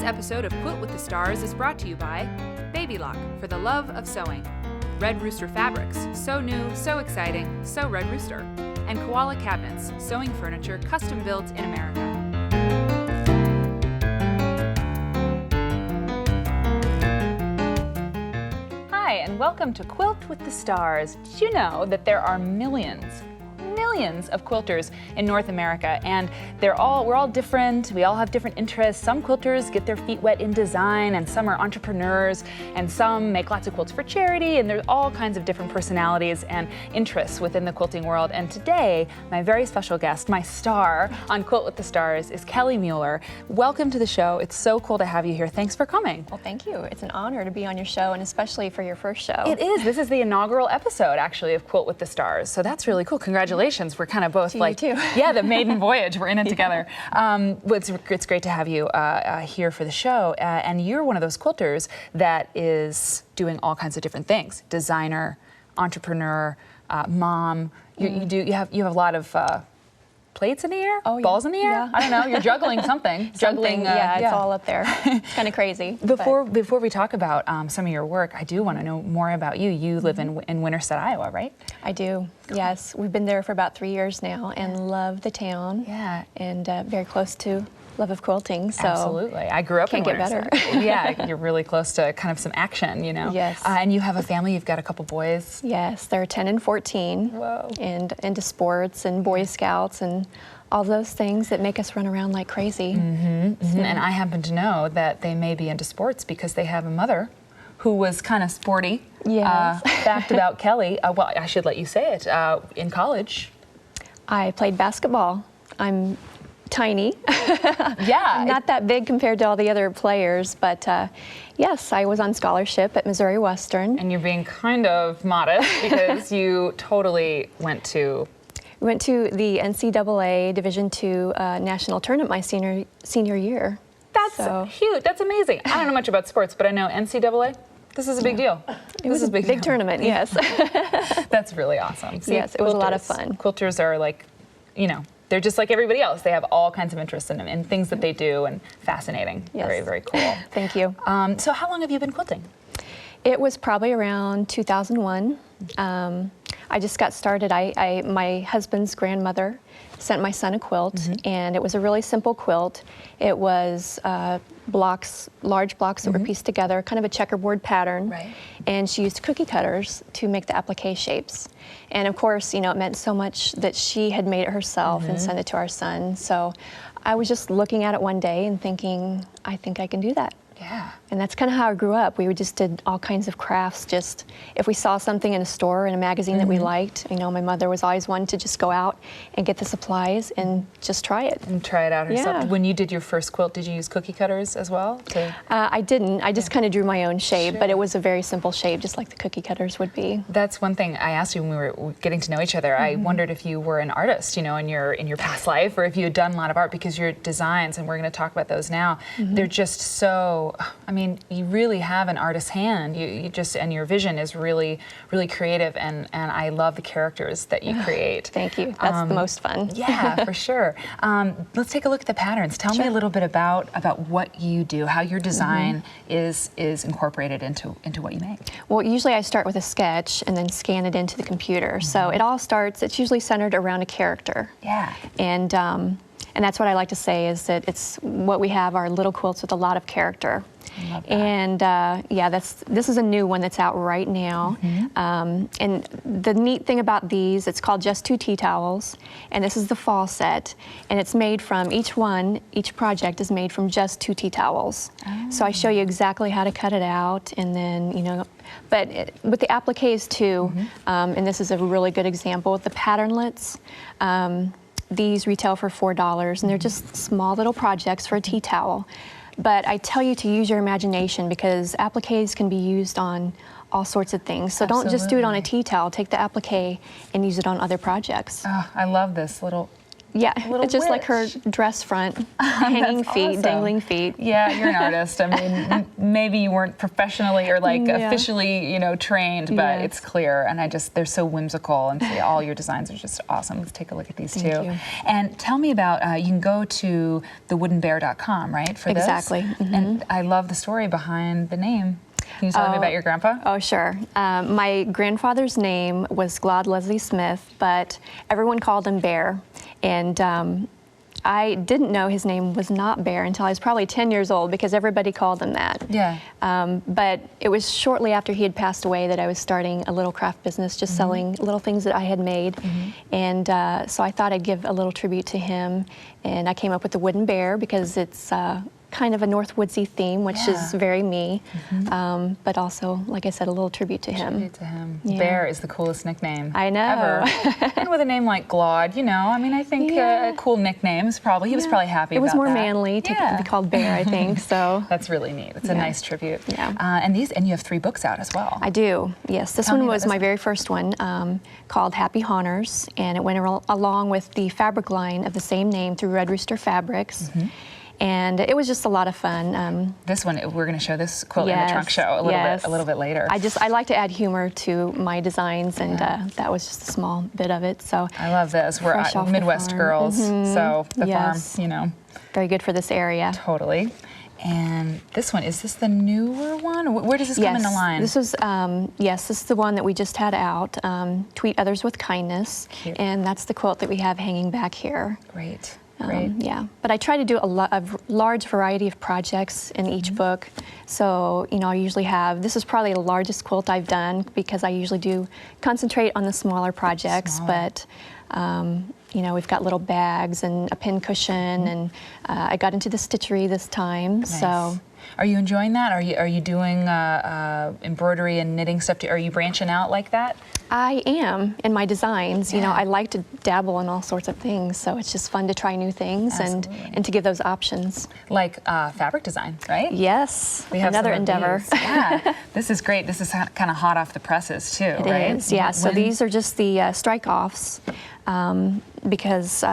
episode of Quilt with the Stars is brought to you by Baby Lock, for the love of sewing, Red Rooster Fabrics, so new, so exciting, so Red Rooster, and Koala Cabinets, sewing furniture custom built in America. Hi, and welcome to Quilt with the Stars. Did you know that there are millions of quilters in North America, and we're all different. We all have different interests. Some quilters get their feet wet in design, and some are entrepreneurs, and some make lots of quilts for charity, and there's all kinds of different personalities and interests within the quilting world. And today, my very special guest, my star on Quilt with the Stars, is Kelly Mueller. Welcome to the show. It's so cool to have you here. Thanks for coming. Well, thank you. It's an honor to be on your show, and especially for your first show. It is. This is the inaugural episode, actually, of Quilt with the Stars. So that's really cool. Congratulations. We're kind of both like, yeah, the maiden voyage. We're in it together. It's great to have you here for the show. And you're one of those quilters that is doing all kinds of different things: designer, entrepreneur, mom. You have a lot of plates in the air, balls in the air. Yeah. I don't know. You're juggling something. Juggling. It's all up there. It's kind of crazy. Before we talk about some of your work, I do want to know more about you. You live in Winterset, Iowa, right? I do. Cool. Yes, we've been there for about 3 years now, and love the town. Yeah, and very close to love of quilting. So absolutely, I grew up in Winterset. Can't get better. Yeah, you're really close to kind of some action, you know. Yes. And you have a family. You've got a couple boys. Yes, they're 10 and 14. Whoa. And into sports and Boy Scouts and all those things that make us run around like crazy. Mm-hmm. So. And I happen to know that they may be into sports because they have a mother who was kind of sporty. Yes. Fact about Kelly, well, I should let you say it, in college. I played basketball. I'm tiny. Yeah. Not that big compared to all the other players, but yes, I was on scholarship at Missouri Western. And you're being kind of modest because you totally went to the NCAA Division II national tournament my senior year. That's huge. That's amazing. I don't know much about sports, but I know NCAA. This is a big deal. It was a big tournament, yes. That's really awesome. See, yes, it was a lot of fun. Quilters are like, you know, they're just like everybody else. They have all kinds of interests in things that they do, and fascinating. Yes. Very, very cool. Thank you. So how long have you been quilting? It was probably around 2001. I just got started. My husband's grandmother sent my son a quilt, and it was a really simple quilt. It was large blocks that were pieced together, kind of a checkerboard pattern. Right. And she used cookie cutters to make the applique shapes. And of course, you know, it meant so much that she had made it herself and sent it to our son. So I was just looking at it one day and thinking, I think I can do that. Yeah. And that's kind of how I grew up. We just did all kinds of crafts. Just if we saw something in a store, in a magazine that we liked, you know, my mother was always one to just go out and get the supplies and just try it. And try it out herself. Yeah. When you did your first quilt, did you use cookie cutters as well? I didn't. I just kind of drew my own shape, but it was a very simple shape, just like the cookie cutters would be. That's one thing I asked you when we were getting to know each other. I wondered if you were an artist, you know, in your past life, or if you had done a lot of art, because your designs, and we're going to talk about those now, they're just so, I mean, you really have an artist's hand. You just, and your vision is really, really creative, and I love the characters that you create. Thank you. That's the most fun. Yeah, for sure. Let's take a look at the patterns. Tell me a little bit about what you do, how your design is incorporated into what you make. Well, usually I start with a sketch and then scan it into the computer. So it all starts, it's usually centered around a character. Yeah. And that's what I like to say, is that it's what we have are little quilts with a lot of character. I love that. And yeah, this is a new one that's out right now. And the neat thing about these, it's called Just Two Tea Towels, and this is the fall set, and it's made from each project is made from just 2 tea towels. So I show you exactly how to cut it out, and then, you know, but with the appliques too, and this is a really good example with the patternlets. These retail for $4, and they're just small little projects for a tea towel. But I tell you to use your imagination, because appliques can be used on all sorts of things. So don't just do it on a tea towel. Take the applique and use it on other projects. Oh, I love this little Yeah, little it's just like her witch. dress front, hanging That's feet, awesome. dangling feet. Yeah, you're an artist. I mean, maybe you weren't professionally or like Yeah. officially, trained, but Yes. it's clear. And they're so whimsical, and all your designs are just awesome. Let's take a look at these Thank too. you. And tell me about, you can go to thewoodenbear.com, right, for this? Exactly. Mhm. And I love the story behind the name. Can you tell me about your grandpa? Oh, sure. My grandfather's name was Glad Leslie Smith, but everyone called him Bear. And I didn't know his name was not Bear until I was probably 10 years old because everybody called him that. Yeah. But it was shortly after he had passed away that I was starting a little craft business, just selling little things that I had made. And so I thought I'd give a little tribute to him. And I came up with the wooden bear because it's kind of a North Woodsy theme, which is very me, but also, like I said, a little tribute to him. Tribute to him. Yeah. Bear is the coolest nickname I know. ever. And with a name like Glad, I think a cool nickname is probably, he was probably happy It was about more that. manly to be called Bear, I think, so. That's really neat. It's a nice tribute. Yeah. And you have 3 books out as well. I do, yes. This Tell me one about was this my one. very first one, called Happy Haunters, and it went along with the fabric line of the same name through Red Rooster Fabrics. And it was just a lot of fun. This one, we're going to show this quilt in the trunk show a little bit later. I like to add humor to my designs, and that was just a small bit of it. So I love this. We're fresh off the Midwest farm. girls, so the Yes. farm, very good for this area. totally. And this one, is this the newer one? Where does this come in the line? This was this is the one that we just had out. Treat Others with Kindness, Cute. and that's the quilt that we have hanging back here. Great. Great. Yeah, but I try to do a large variety of projects in each book. So, I usually have, this is probably the largest quilt I've done because I usually do concentrate on the smaller projects, but we've got little bags and a pin cushion, and I got into the stitchery this time. Nice. So. Are you enjoying that? Are you doing embroidery and knitting stuff? Are you branching out like that? I am in my designs. Yeah. I like to dabble in all sorts of things, so it's just fun to try new things and to give those options. Like fabric design, right? Yes, We have another some of endeavor. these. Yeah, this is great. This is kind of hot off the presses too, It right? is, yeah. So these are just the strike-offs because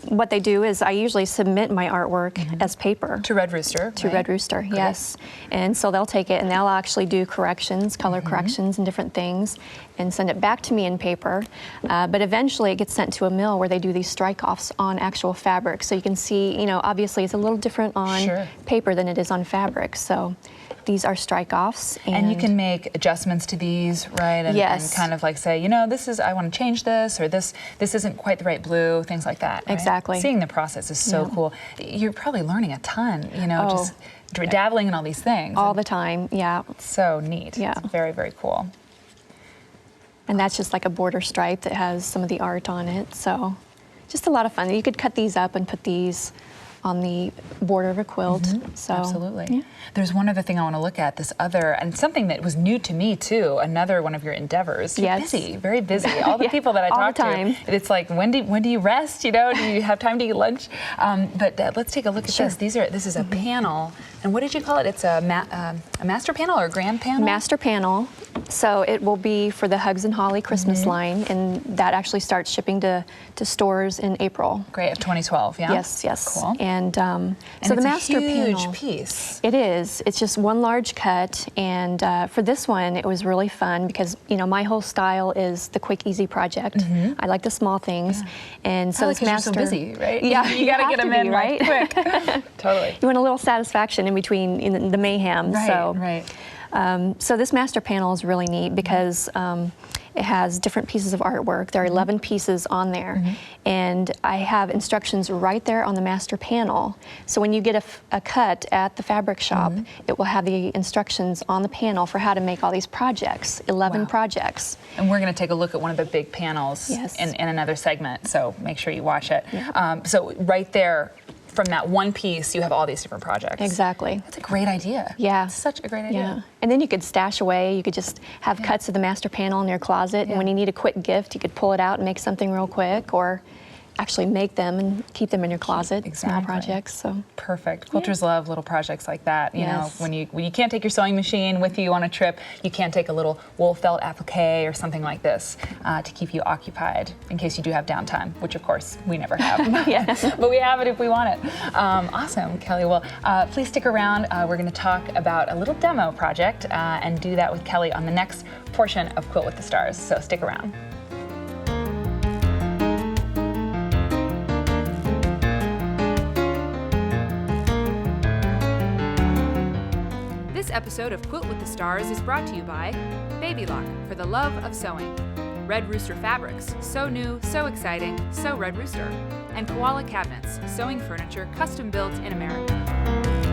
what they do is I usually submit my artwork as paper. To Red Rooster. To Red Rooster, yes. And so they'll take it and they'll actually do corrections, color corrections and different things, and send it back to me in paper. But eventually it gets sent to a mill where they do these strike-offs on actual fabric. So you can see, obviously it's a little different on paper than it is on fabric. So these are strike-offs. And you can make adjustments to these, right? And, Yes. and kind of like say, I want to change this, or this isn't quite the right blue, things like that. Right? Exactly. Seeing the process is so cool. You're probably learning a ton, just dabbling in all these things. all the time, yeah. So neat. Yeah. It's very, very cool. And that's just like a border stripe that has some of the art on it. So just a lot of fun. You could cut these up and put these on the border of a quilt. So Absolutely. yeah. There's one other thing I want to look at, this other, and something that was new to me too, another one of your endeavors. You're Yes. busy, very busy. All the people that I all talk the time. to, it's like, when do you rest? Do you have time to eat lunch? But let's take a look at this. This is a panel, and what did you call it? It's a master panel or a grand panel? Master panel. So it will be for the Hugs and Holly Christmas line, and that actually starts shipping to stores in April. Great, of 2012, yeah? Yes. Cool. And so And the it's master a huge panel. piece. It is. It's just one large cut, and for this one, it was really fun because my whole style is the quick, easy project. I like the small things, and so this 'cause master. you're so busy, right? Yeah, you got to have get them be, in right? like quick. Totally. You want a little satisfaction in between in the mayhem. Right. So this master panel is really neat because it has different pieces of artwork. There are 11 pieces on there, and I have instructions right there on the master panel. So when you get a cut at the fabric shop, it will have the instructions on the panel for how to make all these projects, 11 projects. And we're going to take a look at one of the big panels in another segment, so make sure you watch it. Yeah. So right there, from that one piece, you have all these different projects. Exactly. That's a great idea. Yeah. It's such a great idea. Yeah. And then you could stash away. You could just have cuts of the master panel in your closet, and when you need a quick gift, you could pull it out and make something real quick, or actually make them and keep them in your closet. Small Exactly. projects. So Perfect. Quilters love little projects like that. You know, Yes. when you can't take your sewing machine with you on a trip, you can take a little wool felt applique or something like this to keep you occupied in case you do have downtime, which of course we never have. Yes. But we have it if we want it. Awesome, Kelly. Well, please stick around. We're going to talk about a little demo project and do that with Kelly on the next portion of Quilt with the Stars. So stick around. This episode of Quilt with the Stars is brought to you by Baby Lock, for the love of sewing, Red Rooster Fabrics, so new, so exciting, so Red Rooster, and Koala Cabinets, sewing furniture custom built in America.